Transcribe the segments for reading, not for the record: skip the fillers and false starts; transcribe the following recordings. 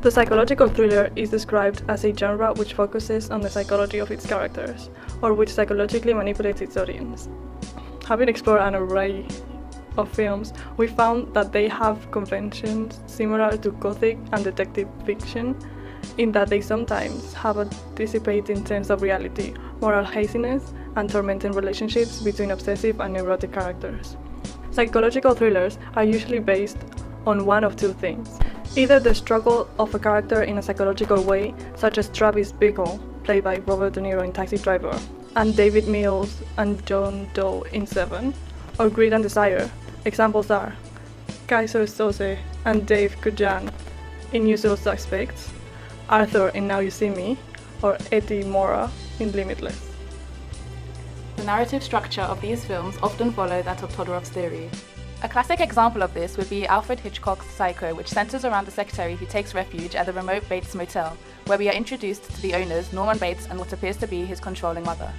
The psychological thriller is described as a genre which focuses on the psychology of its characters, or which psychologically manipulates its audience. Having explored an array of films, we found that they have conventions similar to Gothic and detective fiction, in that they sometimes have a dissipating sense of reality, moral haziness, and tormenting relationships between obsessive and neurotic characters. Psychological thrillers are usually based on one of two things: either the struggle of a character in a psychological way, such as Travis Bickle, played by Robert De Niro in Taxi Driver, and David Mills and John Doe in Seven, or greed and desire. Examples are Kaiser Soze and Dave Kujan in Usual Suspects, Arthur in Now You See Me, or Eddie Mora in Limitless. The narrative structure of these films often follow that of Todorov's theory. A classic example of this would be Alfred Hitchcock's Psycho, which centers around the secretary who takes refuge at the remote Bates Motel, where we are introduced to the owners, Norman Bates, and what appears to be his controlling mother.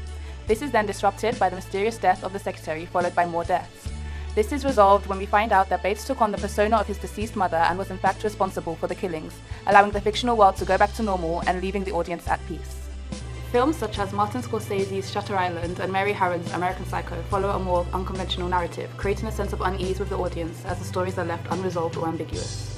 This is then disrupted by the mysterious death of the secretary, followed by more deaths. This is resolved when we find out that Bates took on the persona of his deceased mother and was in fact responsible for the killings, allowing the fictional world to go back to normal and leaving the audience at peace. Films such as Martin Scorsese's Shutter Island and Mary Harron's American Psycho follow a more unconventional narrative, creating a sense of unease with the audience as the stories are left unresolved or ambiguous.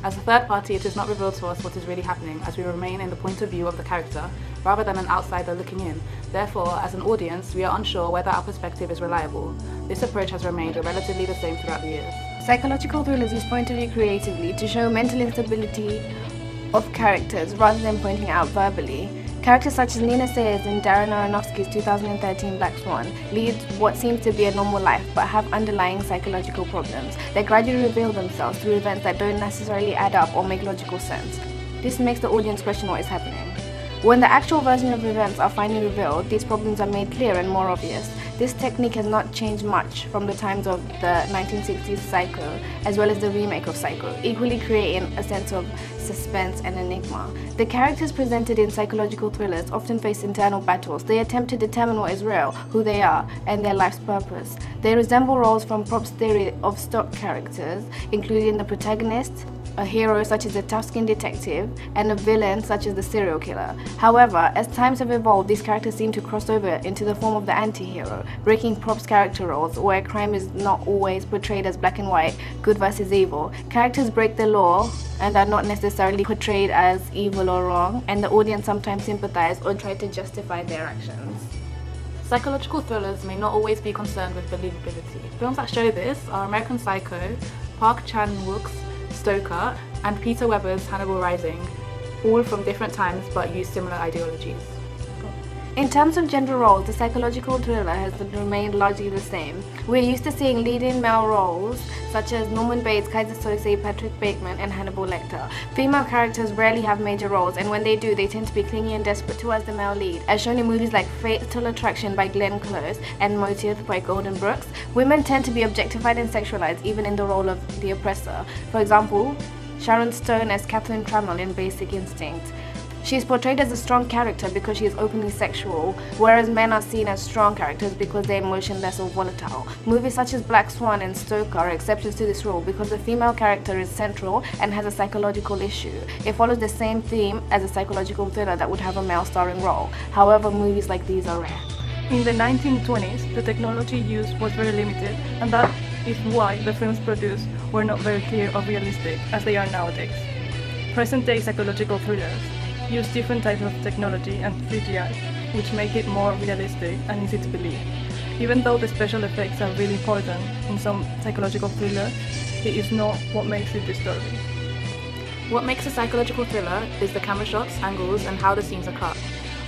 As a third party, it is not revealed to us what is really happening, as we remain in the point of view of the character, rather than an outsider looking in. Therefore, as an audience, we are unsure whether our perspective is reliable. This approach has remained relatively the same throughout the years. Psychological thrillers use point of view creatively to show mental instability of characters rather than pointing out verbally. Characters such as Nina Sayers in Darren Aronofsky's 2013 Black Swan lead what seems to be a normal life but have underlying psychological problems that gradually reveal themselves through events that don't necessarily add up or make logical sense. This makes the audience question what is happening. When the actual version of events are finally revealed, these problems are made clear and more obvious. This technique has not changed much from the times of the 1960s Psycho, as well as the remake of Psycho, equally creating a sense of suspense and enigma. The characters presented in psychological thrillers often face internal battles. They attempt to determine what is real, who they are, and their life's purpose. They resemble roles from Prop's theory of stock characters, including the protagonist, a hero such as the tough-skinned detective, and a villain such as the serial killer. However, as times have evolved, these characters seem to cross over into the form of the anti-hero, breaking Prop's character roles, where crime is not always portrayed as black and white, good versus evil. Characters break the law and are not necessarily portrayed as evil or wrong, and the audience sometimes sympathize or try to justify their actions. Psychological thrillers may not always be concerned with believability. Films that show this are American Psycho, Park Chan-wook's Stoker, and Peter Weber's Hannibal Rising, all from different times but use similar ideologies. In terms of gender roles, the psychological thriller has remained largely the same. We're used to seeing leading male roles such as Norman Bates, Kaiser Soze, Patrick Bateman, and Hannibal Lecter. Female characters rarely have major roles, and when they do, they tend to be clingy and desperate towards the male lead, as shown in movies like Fatal Attraction by Glenn Close and Motive by Golden Brooks. Women tend to be objectified and sexualized, even in the role of the oppressor. For example, Sharon Stone as Catherine Trammell in Basic Instinct. She is portrayed as a strong character because she is openly sexual, whereas men are seen as strong characters because they're emotionless or volatile. Movies such as Black Swan and Stoker are exceptions to this rule because the female character is central and has a psychological issue. It follows the same theme as a psychological thriller that would have a male starring role. However, movies like these are rare. In the 1920s, the technology used was very limited, and that is why the films produced were not very clear or realistic as they are nowadays. Present-day psychological thrillers use different types of technology and CGI, which make it more realistic and easy to believe. Even though the special effects are really important in some psychological thrillers, it is not what makes it disturbing. What makes a psychological thriller is the camera shots, angles, and how the scenes are cut.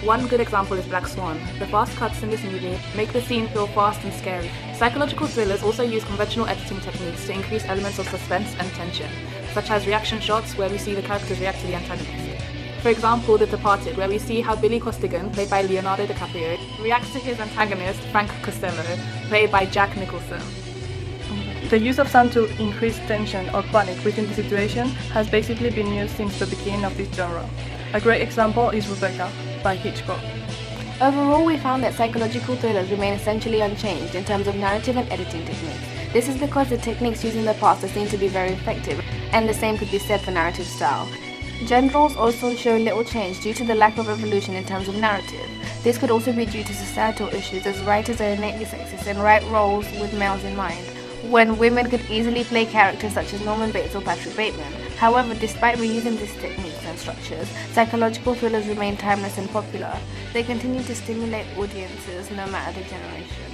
One good example is Black Swan. The fast cuts in this movie make the scene feel fast and scary. Psychological thrillers also use conventional editing techniques to increase elements of suspense and tension, such as reaction shots where we see the characters react to the antagonist. For example, The Departed, where we see how Billy Costigan, played by Leonardo DiCaprio, reacts to his antagonist, Frank Costello, played by Jack Nicholson. The use of sound to increase tension or panic within the situation has basically been used since the beginning of this genre. A great example is Rebecca by Hitchcock. Overall, we found that psychological thrillers remain essentially unchanged in terms of narrative and editing techniques. This is because the techniques used in the past are seen to be very effective, and the same could be said for narrative style. Gender roles also show little change due to the lack of evolution in terms of narrative. This could also be due to societal issues, as writers are innately sexist and write roles with males in mind, when women could easily play characters such as Norman Bates or Patrick Bateman. However, despite reusing these techniques and structures, psychological thrillers remain timeless and popular. They continue to stimulate audiences no matter the generation.